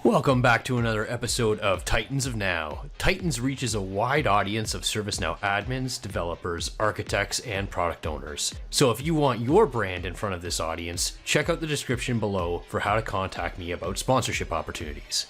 Welcome back to another episode of Titans of Now. Titans reaches a wide audience of ServiceNow admins, developers, architects, and product owners. So if you want your brand in front of this audience, check out the description below for how to contact me about sponsorship opportunities.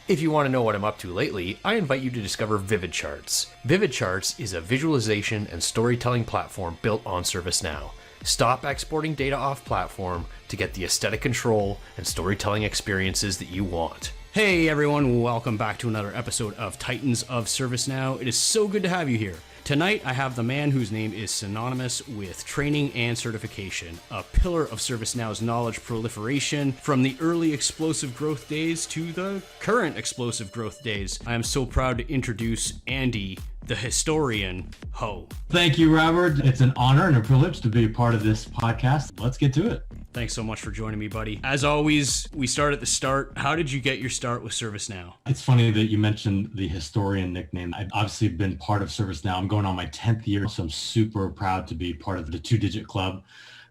If you want to know what I'm up to lately, I invite you to discover Vivid Charts. Vivid Charts is a visualization and storytelling platform built on ServiceNow. Stop exporting data off platform to get the aesthetic control and storytelling experiences that you want. Hey everyone, welcome back to another episode of Titans of ServiceNow. It is so good to have you here. Tonight I have the man whose name is synonymous with training and certification, a pillar of ServiceNow's knowledge proliferation from the early explosive growth days to the current explosive growth days. I am so proud to introduce Andy, the historian, Ho. Thank you, Robert. It's an honor and a privilege to be a part of this podcast. Let's get to it. Thanks so much for joining me, buddy. As always, we start at the start. How did you get your start with ServiceNow? It's funny that you mentioned the historian nickname. I've obviously been part of ServiceNow. I'm going on my 10th year, so I'm super proud to be part of the two-digit club.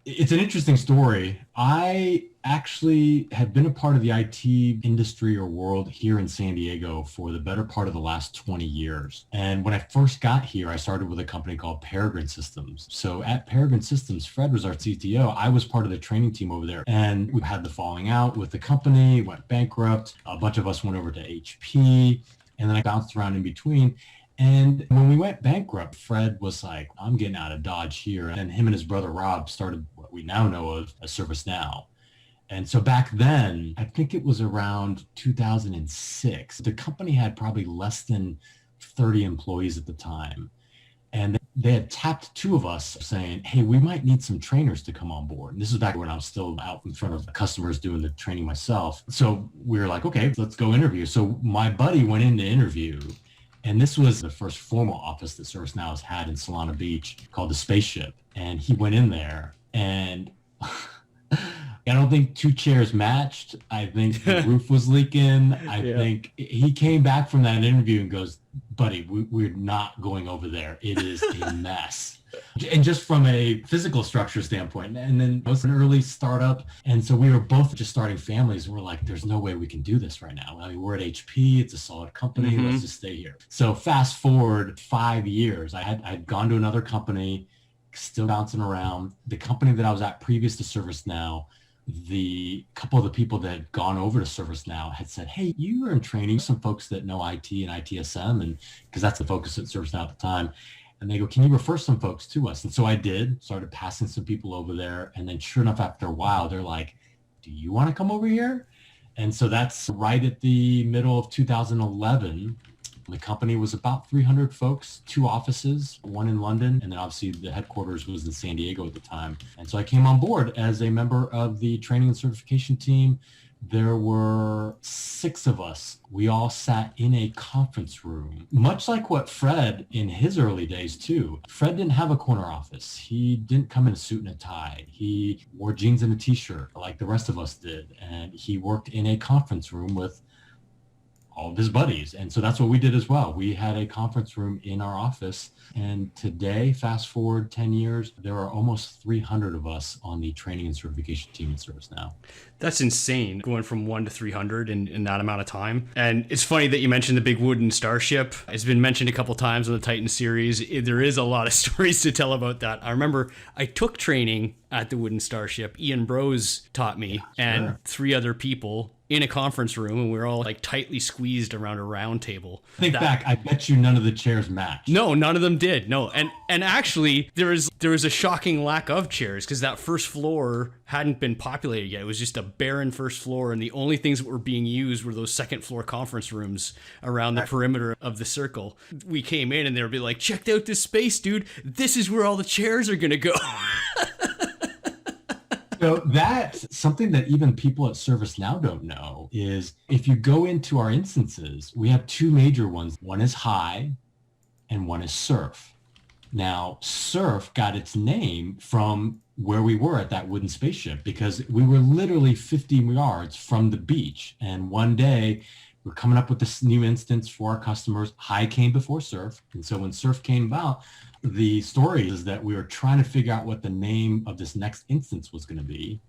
It's an interesting story. I actually had been a part of the IT industry or world here in San Diego for the better part of the last 20 years. And when I first got here, I started with a company called Peregrine Systems. So at Peregrine Systems, Fred was our CTO. I was part of the training team over there. And we had the falling out with the company, went bankrupt. A bunch of us went over to HP. And then I bounced around in between. And when we went bankrupt, Fred was like, I'm getting out of Dodge here. And him and his brother, Rob, started what we now know of as ServiceNow. And so back then, I think it was around 2006, the company had probably less than 30 employees at the time. And they had tapped two of us saying, hey, we might need some trainers to come on board. And this is back when I was still out in front of customers doing the training myself. So we were like, okay, let's go interview. So my buddy went in to interview. And this was the first formal office that ServiceNow has had in Solana Beach called the Spaceship. And he went in there and I don't think two chairs matched. I think the roof was leaking. I think he came back from that interview and goes, buddy, we're not going over there. It is a mess. And just from a physical structure standpoint, and then it was an early startup. And so we were both just starting families. We're like, there's no way we can do this right now. I mean, we're at HP. It's a solid company. Let's just stay here. So fast forward 5 years, I'd gone to another company, still bouncing around. The company that I was at previous to ServiceNow, the couple of the people that had gone over to ServiceNow had said, hey, you were in training some folks that know IT and ITSM, and because that's the focus at ServiceNow at the time. And they go, can you refer some folks to us? And so I did, started passing some people over there. And then sure enough, after a while, they're like, do you want to come over here? And so that's right at the middle of 2011. The company was about 300 folks, 2 offices, one in London, and then obviously the headquarters was in San Diego at the time. And so I came on board as a member of the training and certification team. There were 6 of us. We all sat in a conference room, much like what Fred in his early days too. Fred didn't have a corner office. He didn't come in a suit and a tie. He wore jeans and a t-shirt like the rest of us did. And he worked in a conference room with all of his buddies. And so that's what we did as well. We had a conference room in our office. And today, fast forward 10 years, there are almost 300 of us on the training and certification team at ServiceNow. That's insane, going from 1 to 300 in that amount of time. And it's funny that you mentioned the big wooden starship. It's been mentioned a couple times on the Titan series. There is a lot of stories to tell about that. I remember I took training at the wooden starship. Ian Bros taught me, and 3 other people in a conference room, and we were all like tightly squeezed around a round table. Think back, I bet you none of the chairs matched. No, none of them did. No. And actually there was a shocking lack of chairs because that first floor hadn't been populated yet. It was just a barren first floor, and the only things that were being used were those second floor conference rooms around the perimeter of the circle. We came in and they would be like, check out this space, dude. This is where all the chairs are going to go. So that's something that even people at ServiceNow don't know is if you go into our instances, we have 2 major ones. One is High and one is Surf. Now, Surf got its name from where we were at that wooden spaceship because we were literally 50 yards from the beach. And one day we're coming up with this new instance for our customers. High came before Surf. And so when Surf came about, the story is that we were trying to figure out what the name of this next instance was going to be.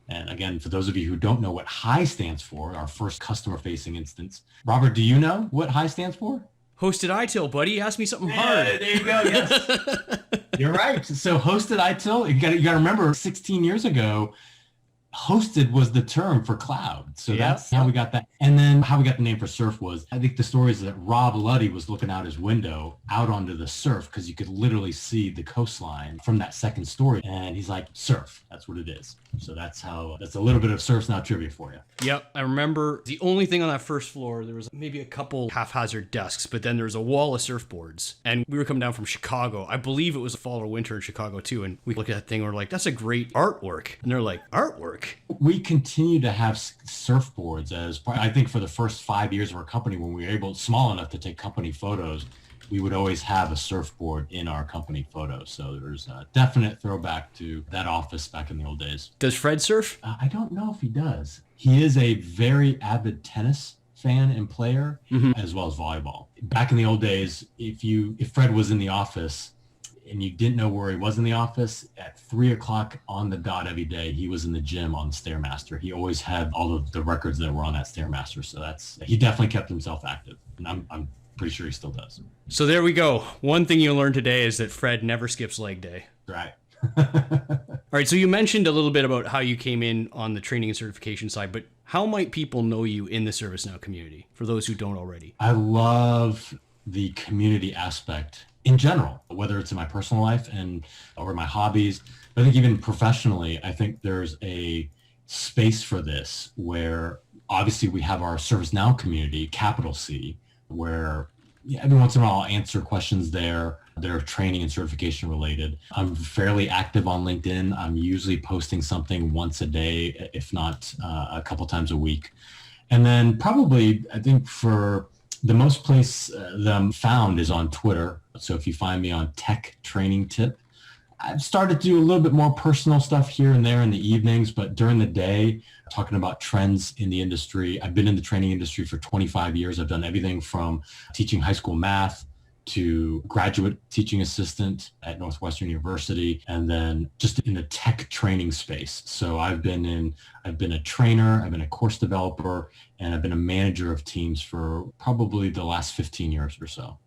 And again, for those of you who don't know what HI stands for, our first customer-facing instance, Robert, do you know what HI stands for? Hosted ITIL, buddy. Ask me something hard. There you go. Yes, you're right. So hosted ITIL, you got to remember 16 years ago, hosted was the term for cloud. So that's how we got that. And then how we got the name for surf was, I think the story is that Rob Luddy was looking out his window out onto the surf because you could literally see the coastline from that second story. And he's like, surf, that's what it is. So that's a little bit of ServiceNow trivia for you. Yep. I remember the only thing on that first floor, there was maybe a couple haphazard desks, but then there was a wall of surfboards. And we were coming down from Chicago. I believe it was fall or winter in Chicago too. And we look at that thing and we're like, that's a great artwork. And they're like, artwork? We continue to have surfboards as part, I think for the first 5 years of our company, when we were small enough to take company photos, we would always have a surfboard in our company photos. So there's a definite throwback to that office back in the old days. Does Fred surf? I don't know if he does. He is a very avid tennis fan and player, as well as volleyball. Back in the old days, if Fred was in the office and you didn't know where he was in the office, at 3:00 on the dot every day, he was in the gym on the Stairmaster. He always had all of the records that were on that Stairmaster. So he definitely kept himself active. And I'm pretty sure he still does. So there we go. One thing you learned today is that Fred never skips leg day. Right. All right. So you mentioned a little bit about how you came in on the training and certification side, but how might people know you in the ServiceNow community for those who don't already? I love the community aspect in general, whether it's in my personal life or my hobbies. But I think even professionally, I think there's a space for this where obviously we have our ServiceNow community, capital C, where every once in a while I'll answer questions there that are training and certification related. I'm fairly active on LinkedIn. I'm usually posting something once a day, if not a couple times a week. And then probably, I think for the most place that I'm found is on Twitter. So if you find me on Tech Training Tip, I've started to do a little bit more personal stuff here and there in the evenings, but during the day, talking about trends in the industry. I've been in the training industry for 25 years. I've done everything from teaching high school math to graduate teaching assistant at Northwestern University, and then just in the tech training space. So I've been a trainer, I've been a course developer, and I've been a manager of teams for probably the last 15 years or so.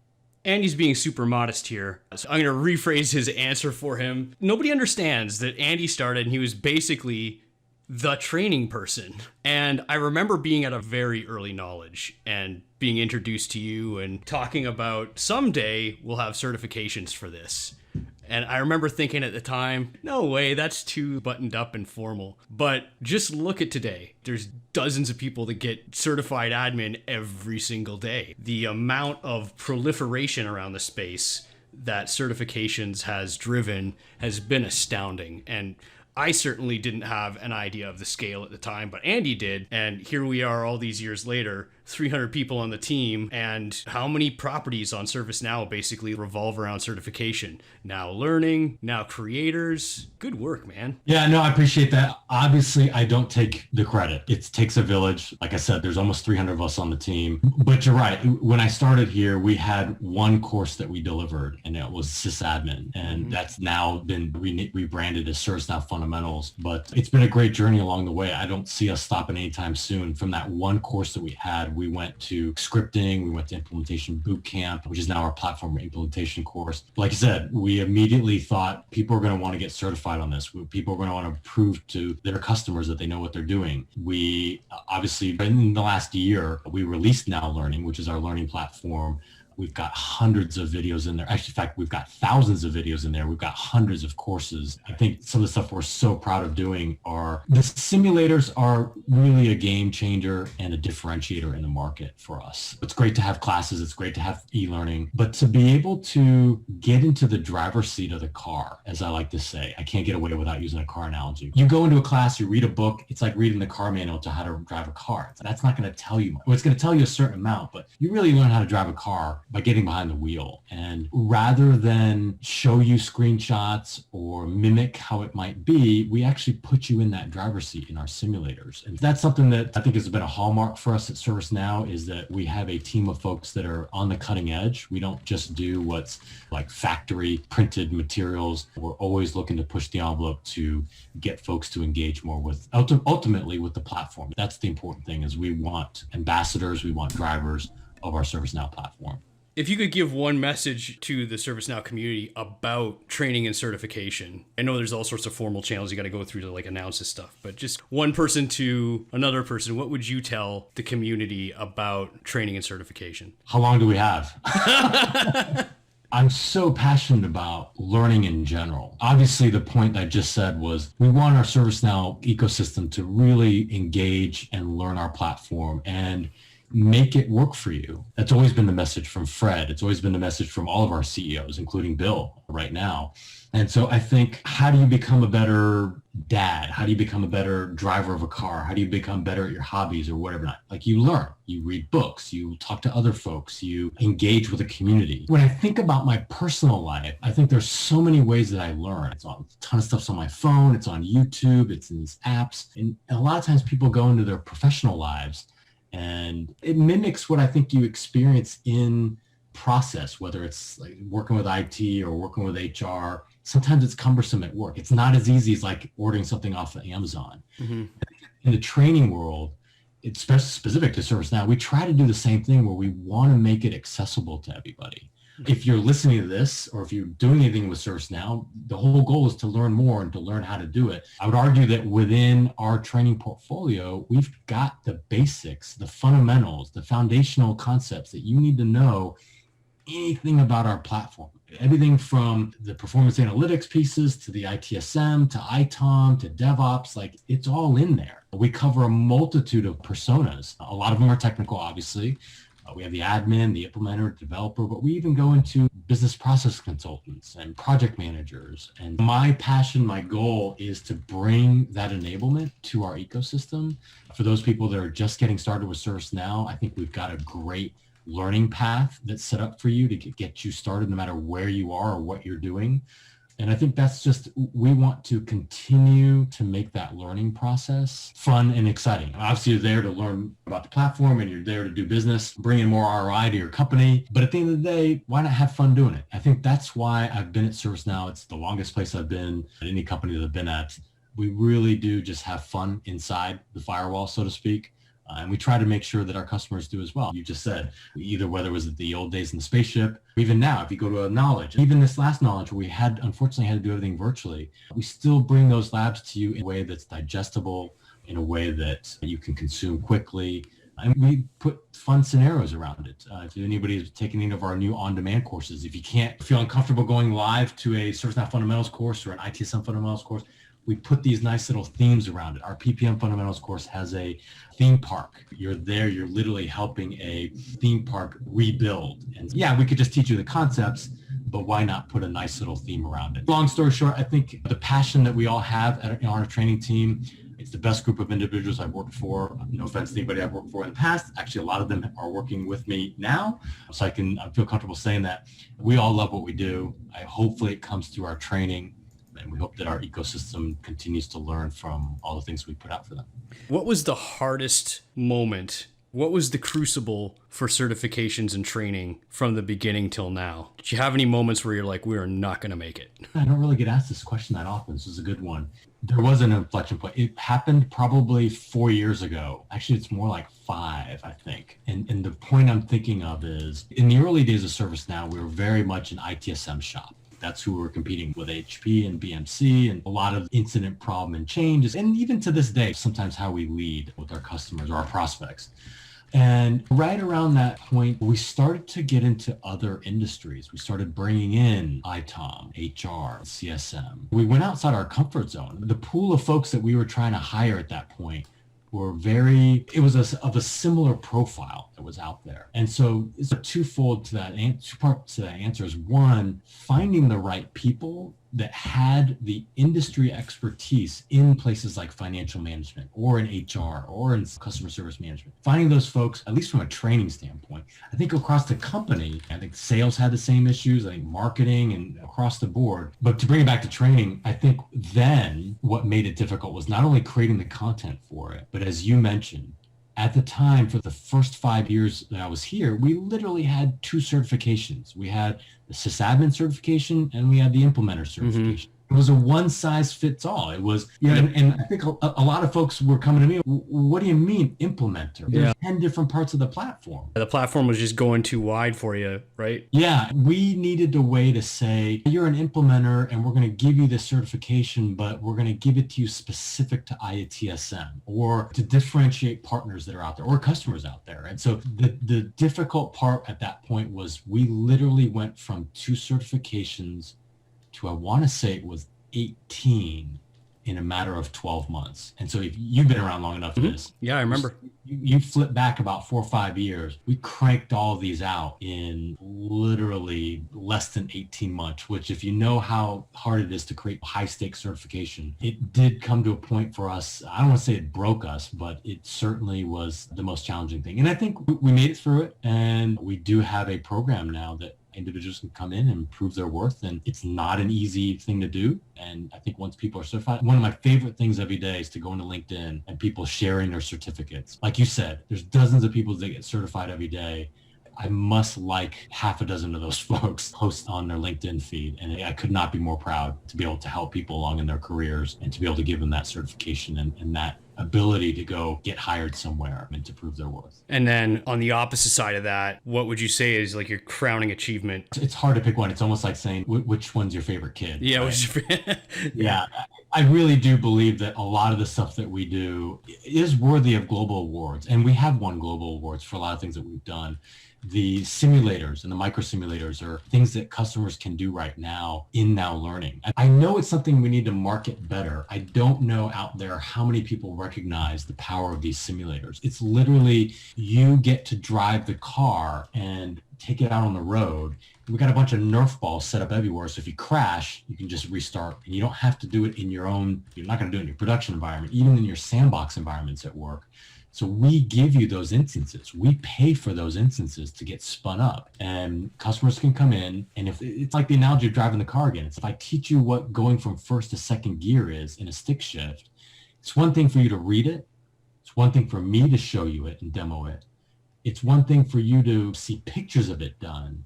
Andy's being super modest here, so I'm going to rephrase his answer for him. Nobody understands that Andy started and he was basically the training person. And I remember being at a very early knowledge and being introduced to you and talking about someday we'll have certifications for this. And I remember thinking at the time, no way, that's too buttoned up and formal. But just look at today. There's dozens of people that get certified admin every single day. The amount of proliferation around the space that certifications has driven has been astounding. And I certainly didn't have an idea of the scale at the time, but Andy did. And here we are all these years later, 300 people on the team, and how many properties on ServiceNow basically revolve around certification? NowLearning, Now Creators. Good work, man. Yeah, no, I appreciate that. Obviously, I don't take the credit. It takes a village. Like I said, there's almost 300 of us on the team. But you're right. When I started here, we had one course that we delivered, and it was sysadmin. And that's now been rebranded as ServiceNow Fundamentals. But it's been a great journey along the way. I don't see us stopping anytime soon. From that one course that we had, we went to scripting, we went to implementation boot camp, which is now our platform implementation course. Like I said, we immediately thought people are going to want to get certified on this. People are going to want to prove to their customers that they know what they're doing. We obviously, in the last year, we released NowLearning, which is our learning platform. We've got hundreds of videos in there. Actually, in fact, we've got thousands of videos in there. We've got hundreds of courses. I think some of the stuff we're so proud of doing the simulators are really a game changer and a differentiator in the market for us. It's great to have classes. It's great to have e-learning, but to be able to get into the driver's seat of the car, as I like to say, I can't get away without using a car analogy. You go into a class, you read a book. It's like reading the car manual to how to drive a car. That's not going to tell you much. Well, it's going to tell you a certain amount, but you really learn how to drive a car by getting behind the wheel. And rather than show you screenshots or mimic how it might be, we actually put you in that driver's seat in our simulators. And that's something that I think has been a hallmark for us at ServiceNow, is that we have a team of folks that are on the cutting edge. We don't just do what's like factory printed materials. We're always looking to push the envelope to get folks to engage more with, ultimately with the platform. That's the important thing, is we want ambassadors, we want drivers of our ServiceNow platform. If you could give one message to the ServiceNow community about training and certification, I know there's all sorts of formal channels you got to go through to like announce this stuff, but just one person to another person, what would you tell the community about training and certification? How long do we have? I'm so passionate about learning in general. Obviously, the point I just said was we want our ServiceNow ecosystem to really engage and learn our platform and make it work for you. That's always been the message from Fred. It's always been the message from all of our CEOs, including Bill right now. And so I think, how do you become a better dad? How do you become a better driver of a car? How do you become better at your hobbies or whatever? Not? Like, you learn, you read books, you talk to other folks, you engage with a community. When I think about my personal life, I think there's so many ways that I learn. It's on a ton of stuff's on my phone, it's on YouTube, it's in these apps. And a lot of times people go into their professional lives and it mimics what I think you experience in process, whether it's like working with IT or working with HR. Sometimes it's cumbersome at work. It's not as easy as like ordering something off of Amazon. Mm-hmm. In the training world, it's specific to ServiceNow, we try to do the same thing where we want to make it accessible to everybody. If you're listening to this, or if you're doing anything with ServiceNow, the whole goal is to learn more and to learn how to do it. I would argue that within our training portfolio, we've got the basics, the fundamentals, the foundational concepts that you need to know anything about our platform. Everything from the performance analytics pieces to the ITSM to ITOM to DevOps, like it's all in there. We cover a multitude of personas. A lot of them are technical, obviously. We have the admin, the implementer, developer, but we even go into business process consultants and project managers. And my passion, my goal is to bring that enablement to our ecosystem. For those people that are just getting started with ServiceNow, I think we've got a great learning path that's set up for you to get you started no matter where you are or what you're doing. And I think that's just, we want to continue to make that learning process fun and exciting. Obviously, you're there to learn about the platform and you're there to do business, bring in more ROI to your company. But at the end of the day, why not have fun doing it? I think that's why I've been at ServiceNow. It's the longest place I've been at any company that I've been at. We really do just have fun inside the firewall, so to speak. And we try to make sure that our customers do as well. You just said, either whether it was the old days in the spaceship, even now, if you go to a Knowledge, even this last Knowledge where we unfortunately had to do everything virtually, we still bring those labs to you in a way that's digestible, in a way that you can consume quickly. And we put fun scenarios around it. If anybody's taking any of our new on-demand courses, if you can't feel uncomfortable going live to a ServiceNow Fundamentals course or an ITSM Fundamentals course, we put these nice little themes around it. Our PPM Fundamentals course has a theme park. You're there, you're literally helping a theme park rebuild. And yeah, we could just teach you the concepts, but why not put a nice little theme around it? Long story short, I think the passion that we all have on our training team, it's the best group of individuals I've worked for. No offense to anybody I've worked for in the past. Actually, a lot of them are working with me now. So I feel comfortable saying that we all love what we do. Hopefully it comes through our training. And we hope that our ecosystem continues to learn from all the things we put out for them. What was the hardest moment? What was the crucible for certifications and training from the beginning till now? Did you have any moments where you're like, we are not going to make it? I don't really get asked this question that often. This is a good one. There was an inflection point. It happened probably 4 years ago. Actually, it's more like 5, I think. And the point I'm thinking of is, in the early days of ServiceNow, we were very much an ITSM shop. That's who we're competing with, HP and BMC, and a lot of incident, problem, and changes. And even to this day, sometimes how we lead with our customers or our prospects. And right around that point, we started to get into other industries. We started bringing in ITOM, HR, CSM. We went outside our comfort zone. The pool of folks that we were trying to hire at that point were of a similar profile, was out there. And so it's a twofold to that, two parts to that answer is one, finding the right people that had the industry expertise in places like financial management or in HR or in customer service management. Finding those folks, at least from a training standpoint. I think across the company, I think sales had the same issues, I think marketing and across the board. But to bring it back to training, I think then what made it difficult was not only creating the content for it, but as you mentioned, at the time, for the first 5 years that I was here, we literally had two certifications. We had the sysadmin certification and we had the implementer certification. It was a one size fits all. It was, and I think a lot of folks were coming to me, what do you mean implementer? There's 10 different parts of the platform. The platform was just going too wide for you, right? Yeah, we needed a way to say, you're an implementer and we're going to give you this certification, but we're going to give it to you specific to ITSM or to differentiate partners that are out there or customers out there. And so the difficult part at that point was we literally went from two certifications to, I want to say it was 18 in a matter of 12 months. And so if you've been around long enough for this. Yeah, I remember. You flip back about 4 or 5 years, we cranked all of these out in literally less than 18 months, which if you know how hard it is to create high stakes certification, it did come to a point for us. I don't want to say it broke us, but it certainly was the most challenging thing. And I think we made it through it. And we do have a program now that individuals can come in and prove their worth, and it's not an easy thing to do. And I think once people are certified, one of my favorite things every day is to go into LinkedIn and people sharing their certificates. Like you said, there's dozens of people that get certified every day. I must like half a dozen of those folks post on their LinkedIn feed. And I could not be more proud to be able to help people along in their careers and to be able to give them that certification and that ability to go get hired somewhere and to prove their worth. And then on the opposite side of that, what would you say is like your crowning achievement? It's hard to pick one. It's almost like saying, which one's your favorite kid? Yeah. Right? Yeah. I really do believe that a lot of the stuff that we do is worthy of global awards. And we have won global awards for a lot of things that we've done. The simulators and the micro simulators are things that customers can do right now in NowLearning. I know it's something we need to market better. I don't know out there how many people recognize the power of these simulators. It's literally you get to drive the car and take it out on the road. We got a bunch of Nerf balls set up everywhere. So if you crash, you can just restart and you don't have to do it in your own, you're not going to do it in your production environment, even in your sandbox environments at work. So we give you those instances. We pay for those instances to get spun up, and customers can come in. And if it's like the analogy of driving the car again, it's if I teach you what going from first to second gear is in a stick shift, it's one thing for you to read it. It's one thing for me to show you it and demo it. It's one thing for you to see pictures of it done,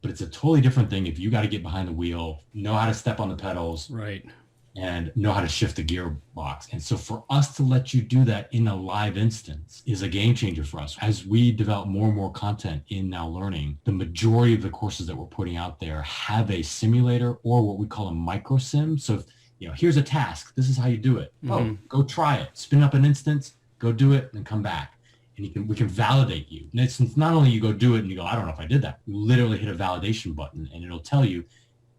but it's a totally different thing if you got to get behind the wheel, know how to step on the pedals. Right. And know how to shift the gearbox. And so for us to let you do that in a live instance is a game changer for us. As we develop more and more content in NowLearning, the majority of the courses that we're putting out there have a simulator or what we call a micro sim. So if, here's a task, this is how you do it. Oh, go try it, spin up an instance, go do it, and come back. And we can validate you. And it's not only you go do it and you go, I don't know if I did that. You literally hit a validation button and it'll tell you,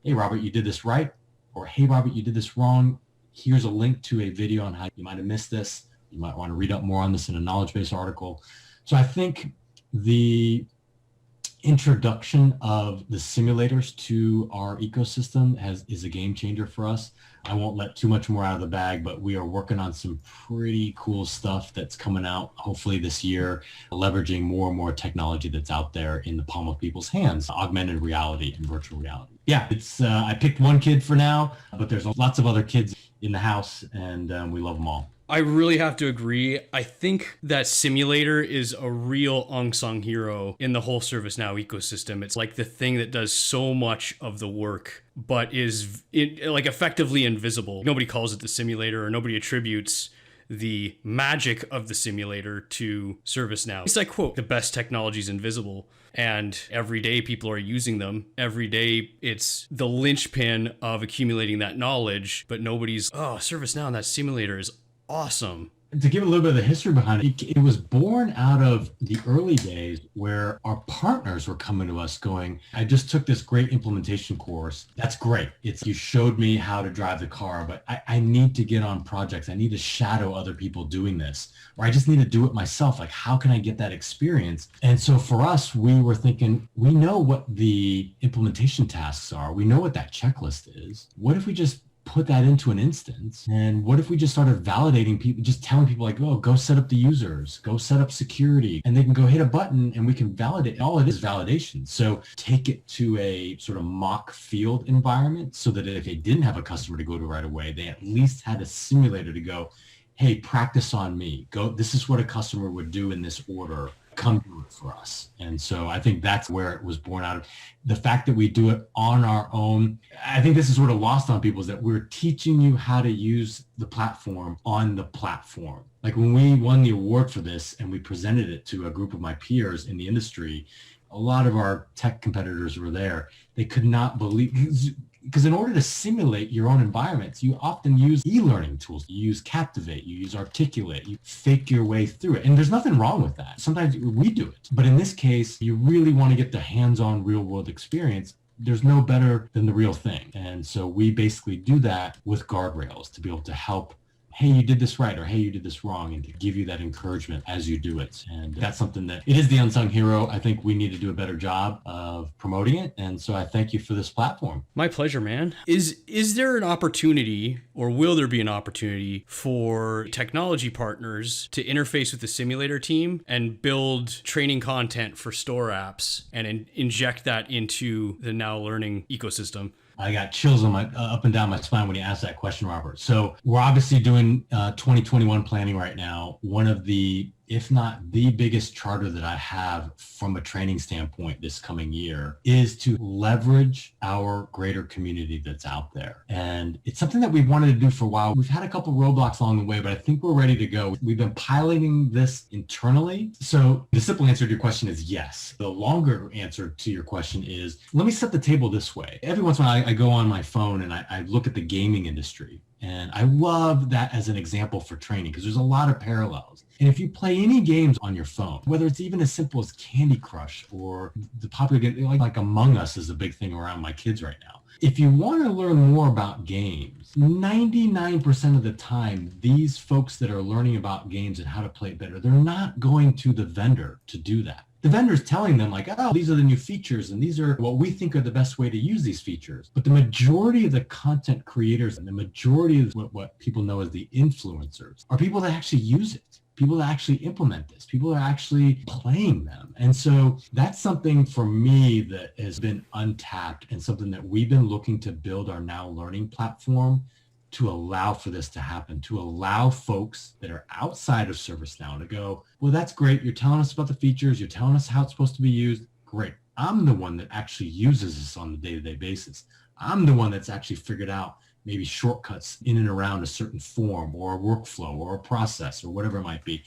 hey, Robert, you did this right. Or, hey, Robert, you did this wrong. Here's a link to a video on how you might have missed this. You might want to read up more on this in a knowledge base article. So I think the introduction of the simulators to our ecosystem is a game changer for us. I won't let too much more out of the bag, but we are working on some pretty cool stuff that's coming out hopefully this year, leveraging more and more technology that's out there in the palm of people's hands, augmented reality and virtual reality. Yeah, it's I picked one kid for now, but there's lots of other kids in the house, and we love them all. I really have to agree. I think that simulator is a real unsung hero in the whole ServiceNow ecosystem. It's like the thing that does so much of the work, but is like effectively invisible. Nobody calls it the simulator, or nobody attributes the magic of the simulator to ServiceNow. It's like, quote, the best technology is invisible. And every day people are using them. Every day it's the linchpin of accumulating that knowledge, but nobody's, ServiceNow and that simulator is awesome. To give a little bit of the history behind it, it was born out of the early days where our partners were coming to us going, I just took this great implementation course. That's great. You showed me how to drive the car, but I need to get on projects. I need to shadow other people doing this, or I just need to do it myself. Like, how can I get that experience? And so for us, we were thinking, we know what the implementation tasks are. We know what that checklist is. What if we just put that into an instance? And what if we just started validating people, just telling people like, oh, go set up the users, go set up security, and they can go hit a button and we can validate. All it is validation. So take it to a sort of mock field environment so that if they didn't have a customer to go to right away, they at least had a simulator to go, hey, practice on me. Go, this is what a customer would do in this order. Come do it for us. And so I think that's where it was born out of. The fact that we do it on our own, I think this is sort of lost on people, is that we're teaching you how to use the platform on the platform. Like when we won the award for this and we presented it to a group of my peers in the industry, a lot of our tech competitors were there. They could not believe, because in order to simulate your own environments, you often use e-learning tools. You use Captivate, you use Articulate, you fake your way through it. And there's nothing wrong with that. Sometimes we do it. But in this case, you really want to get the hands-on real-world experience. There's no better than the real thing. And so we basically do that with guardrails to be able to help, hey, you did this right, or hey, you did this wrong, and to give you that encouragement as you do it. And that's something that it is the unsung hero. I think we need to do a better job of promoting it. And so I thank you for this platform. My pleasure, man. Is there an opportunity, or will there be an opportunity for technology partners to interface with the simulator team and build training content for store apps and inject that into the NowLearning ecosystem? I got chills on my up and down my spine when you asked that question, Robert. So we're obviously doing 2021 planning right now. One of the, if not the biggest charter that I have from a training standpoint this coming year is to leverage our greater community that's out there. And it's something that we've wanted to do for a while. We've had a couple roadblocks along the way, but I think we're ready to go. We've been piloting this internally. So the simple answer to your question is yes. The longer answer to your question is, let me set the table this way. Every once in a while, I go on my phone and I look at the gaming industry. And I love that as an example for training because there's a lot of parallels. And if you play any games on your phone, whether it's even as simple as Candy Crush or the popular game, like Among Us is a big thing around my kids right now. If you want to learn more about games, 99% of the time, these folks that are learning about games and how to play it better, they're not going to the vendor to do that. The vendor's telling them like, oh, these are the new features and these are what we think are the best way to use these features. But the majority of the content creators and the majority of what people know as the influencers are people that actually use it, people that actually implement this, people that are actually playing them. And so that's something for me that has been untapped and something that we've been looking to build our NowLearning platform to allow for this to happen, to allow folks that are outside of ServiceNow to go, well, that's great. You're telling us about the features. You're telling us how it's supposed to be used. Great. I'm the one that actually uses this on a day-to-day basis. I'm the one that's actually figured out maybe shortcuts in and around a certain form or a workflow or a process or whatever it might be.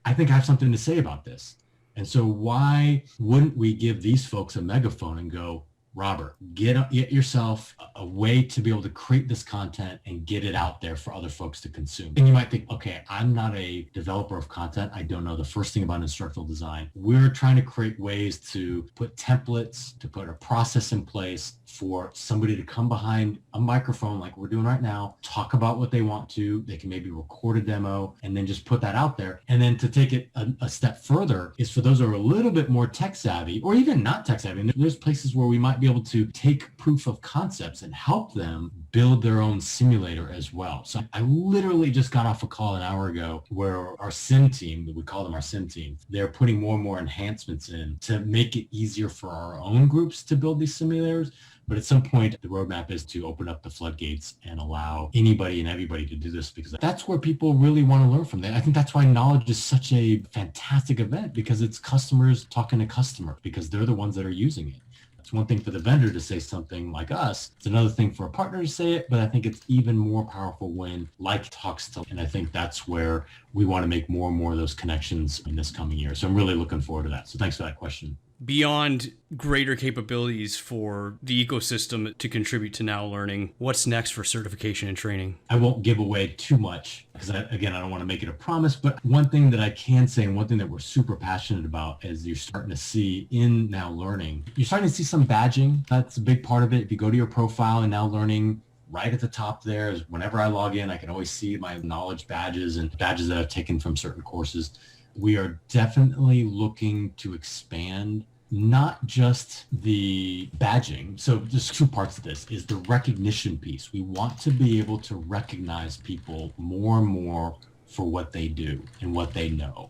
I think I have something to say about this. And so why wouldn't we give these folks a megaphone and go, Robert, get yourself a way to be able to create this content and get it out there for other folks to consume. And you might think, okay, I'm not a developer of content. I don't know the first thing about instructional design. We're trying to create ways to put templates, to put a process in place for somebody to come behind a microphone like we're doing right now, talk about what they want to. They can maybe record a demo and then just put that out there. And then to take it a step further is for those who are a little bit more tech savvy or even not tech savvy. And there's places where we might be able to take proof of concepts and help them build their own simulator as well. So I literally just got off a call an hour ago where our sim team, we call them our sim team, they're putting more and more enhancements in to make it easier for our own groups to build these simulators. But at some point, the roadmap is to open up the floodgates and allow anybody and everybody to do this because that's where people really want to learn from. I think that's why Knowledge is such a fantastic event because it's customers talking to customers because they're the ones that are using it. It's one thing for the vendor to say something like us. It's another thing for a partner to say it, but I think it's even more powerful when like talks to, and I think that's where we want to make more and more of those connections in this coming year. So I'm really looking forward to that. So thanks for that question. Beyond greater capabilities for the ecosystem to contribute to NowLearning, what's next for certification and training? I won't give away too much because, again, I don't want to make it a promise. But one thing that I can say, and one thing that we're super passionate about, is you're starting to see in NowLearning, you're starting to see some badging. That's a big part of it. If you go to your profile in NowLearning, right at the top there is whenever I log in, I can always see my knowledge badges and badges that I've taken from certain courses. We are definitely looking to expand not just the badging. So there's two parts of this, is the recognition piece. We want to be able to recognize people more and more for what they do and what they know.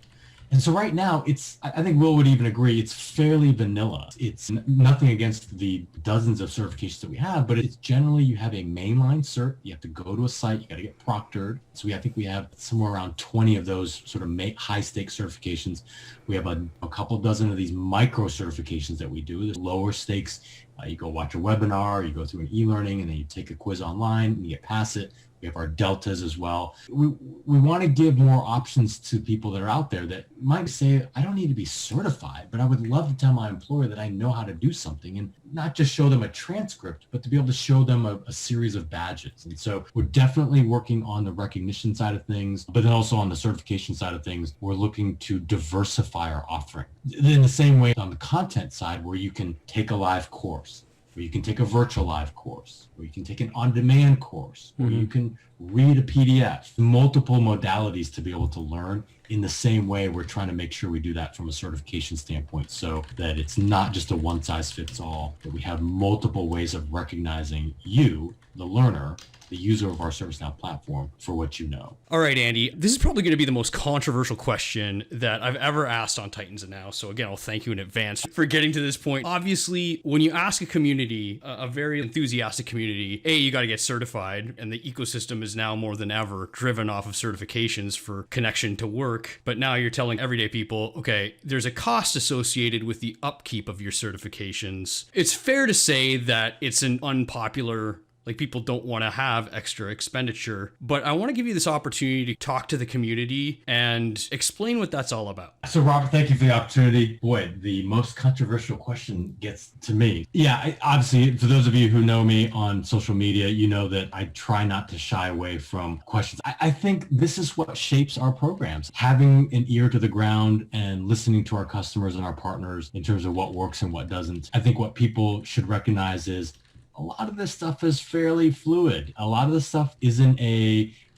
And so right now, I think Will would even agree, it's fairly vanilla. It's nothing against the dozens of certifications that we have, but it's generally you have a mainline cert. You have to go to a site. You got to get proctored. So I think we have somewhere around 20 of those sort of high stakes certifications. We have a couple dozen of these micro certifications that we do. There's lower stakes. You go watch a webinar, you go through an e-learning, and then you take a quiz online and you get past it. We have our deltas as well. We want to give more options to people that are out there that might say, I don't need to be certified, but I would love to tell my employer that I know how to do something, and not just show them a transcript, but to be able to show them a series of badges. And so we're definitely working on the recognition side of things, but then also on the certification side of things, we're looking to diversify our offering. In the same way on the content side, where you can take a live course, where you can take a virtual live course, where you can take an on-demand course, where you can read a PDF, multiple modalities to be able to learn. In the same way, we're trying to make sure we do that from a certification standpoint, so that it's not just a one-size-fits-all, that we have multiple ways of recognizing you, the learner, the user of our ServiceNow platform, for what you know. All right, Andy, this is probably going to be the most controversial question that I've ever asked on Titans of Now. So again, I'll thank you in advance for getting to this point. Obviously, when you ask a community, a very enthusiastic community, you got to get certified, and the ecosystem is now more than ever driven off of certifications for connection to work. But now you're telling everyday people, okay, there's a cost associated with the upkeep of your certifications. It's fair to say that it's an unpopular, like, people don't want to have extra expenditure, but I want to give you this opportunity to talk to the community and explain what that's all about. So Robert, thank you for the opportunity. Boy, the most controversial question gets to me. Yeah, obviously, for those of you who know me on social media, you know that I try not to shy away from questions. I think this is what shapes our programs, having an ear to the ground and listening to our customers and our partners in terms of what works and what doesn't. I think what people should recognize is a lot of this stuff is fairly fluid. A lot of this stuff isn't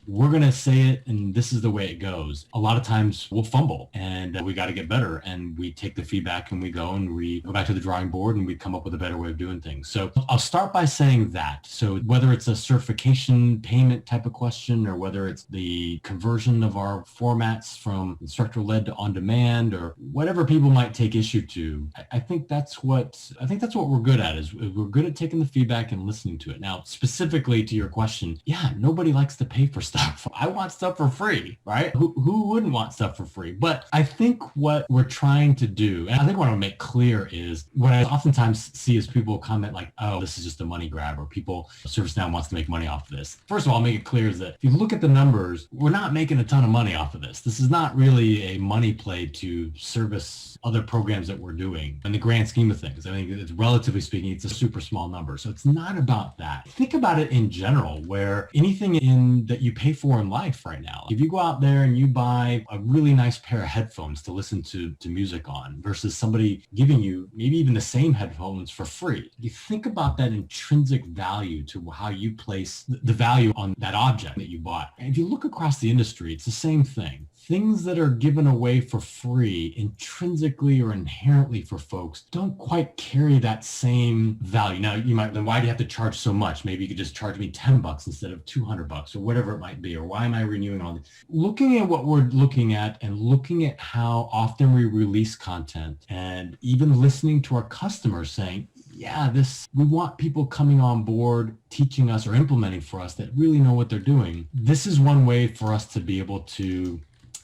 we're going to say it and this is the way it goes. A lot of times we'll fumble and we got to get better, and we take the feedback and we go back to the drawing board and we come up with a better way of doing things. So I'll start by saying that. So whether it's a certification payment type of question, or whether it's the conversion of our formats from instructor-led to on-demand, or whatever people might take issue to, I think that's what we're good at, is we're good at taking the feedback and listening to it. Now, specifically to your question, nobody likes to pay for stuff. I want stuff for free, right? Who wouldn't want stuff for free? But I think what we're trying to do, and I think what I want to make clear, is what I oftentimes see is people comment like, oh, this is just a money grab, or ServiceNow wants to make money off of this. First of all, I'll make it clear is that if you look at the numbers, we're not making a ton of money off of this. This is not really a money play to service other programs that we're doing. In the grand scheme of things, I think it's, relatively speaking, it's a super small number. So it's not about that. Think about it in general, where anything that you pay for in life right now, if you go out there and you buy a really nice pair of headphones to listen to music on, versus somebody giving you maybe even the same headphones for free, you think about that intrinsic value to how you place the value on that object that you bought. And if you look across the industry, it's the same thing. Things that are given away for free intrinsically or inherently for folks don't quite carry that same value. Now, you might, then why do you have to charge so much? Maybe you could just charge me $10 instead of $200 or whatever it might be, or why am I renewing all this? Looking at what we're looking at, and looking at how often we release content, and even listening to our customers saying, we want people coming on board, teaching us or implementing for us that really know what they're doing. This is one way for us to be able to,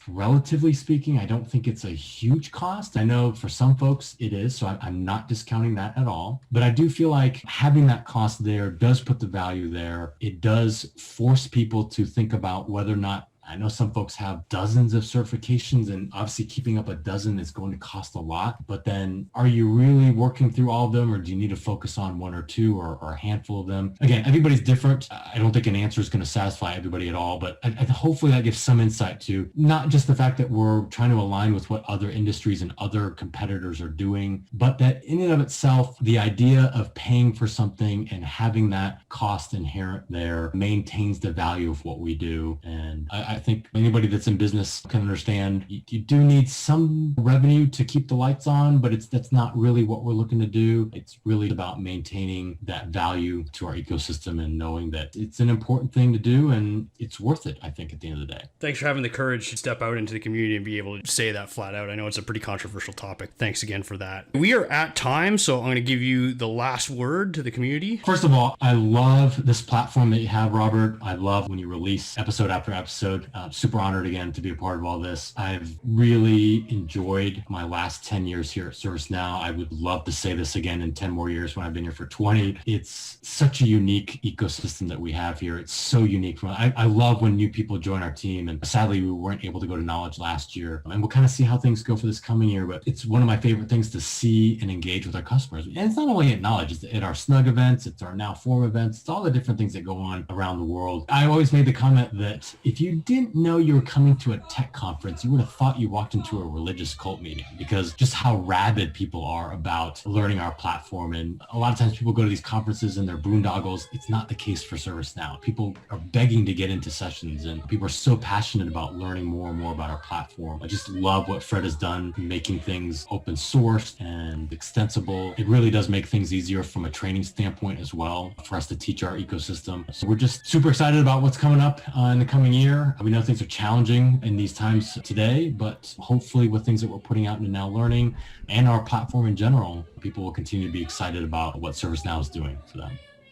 relatively speaking, I don't think it's a huge cost. I know for some folks it is, so I'm not discounting that at all. But I do feel like having that cost there does put the value there. It does force people to think about whether or not I know some folks have dozens of certifications, and obviously keeping up a dozen is going to cost a lot. But then are you really working through all of them, or do you need to focus on one or two or a handful of them? Again, everybody's different. I don't think an answer is going to satisfy everybody at all, but hopefully that gives some insight to not just the fact that we're trying to align with what other industries and other competitors are doing, but that in and of itself, the idea of paying for something and having that cost inherent there maintains the value of what we do. And I think anybody that's in business can understand you do need some revenue to keep the lights on, but that's not really what we're looking to do. It's really about maintaining that value to our ecosystem and knowing that it's an important thing to do and it's worth it, I think, at the end of the day. Thanks for having the courage to step out into the community and be able to say that flat out. I know it's a pretty controversial topic. Thanks again for that. We are at time, so I'm going to give you the last word to the community. First of all, I love this platform that you have, Robert. I love when you release episode after episode. Super honored again to be a part of all this. I've really enjoyed my last 10 years here at ServiceNow. I would love to say this again in 10 more years when I've been here for 20. It's such a unique ecosystem that we have here. It's so unique. I love when new people join our team, and sadly we weren't able to go to Knowledge last year. And we'll kind of see how things go for this coming year, but it's one of my favorite things to see and engage with our customers. And it's not only at Knowledge, it's at our Snug events, it's our Now Forum events, it's all the different things that go on around the world. I always made the comment that if you didn't know you were coming to a tech conference, you would have thought you walked into a religious cult meeting, because just how rabid people are about learning our platform. And a lot of times people go to these conferences and they're boondoggles. It's not the case for ServiceNow. People are begging to get into sessions, and people are so passionate about learning more and more about our platform. I just love what Fred has done, making things open source and extensible. It really does make things easier from a training standpoint as well for us to teach our ecosystem. So we're just super excited about what's coming up in the coming year. We know things are challenging in these times today, but hopefully with things that we're putting out into NowLearning and our platform in general, people will continue to be excited about what ServiceNow is doing for them.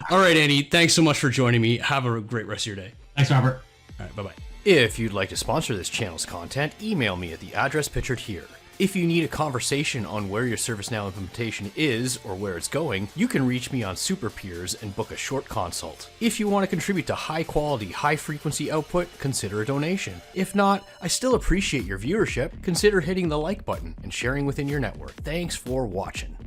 All right, Andy, thanks so much for joining me. Have a great rest of your day. Thanks, Robert. All right, bye-bye. If you'd like to sponsor this channel's content, email me at the address pictured here. If you need a conversation on where your ServiceNow implementation is or where it's going, you can reach me on Super Peers and book a short consult. If you want to contribute to high quality, high frequency output, consider a donation. If not, I still appreciate your viewership. Consider hitting the like button and sharing within your network. Thanks for watching.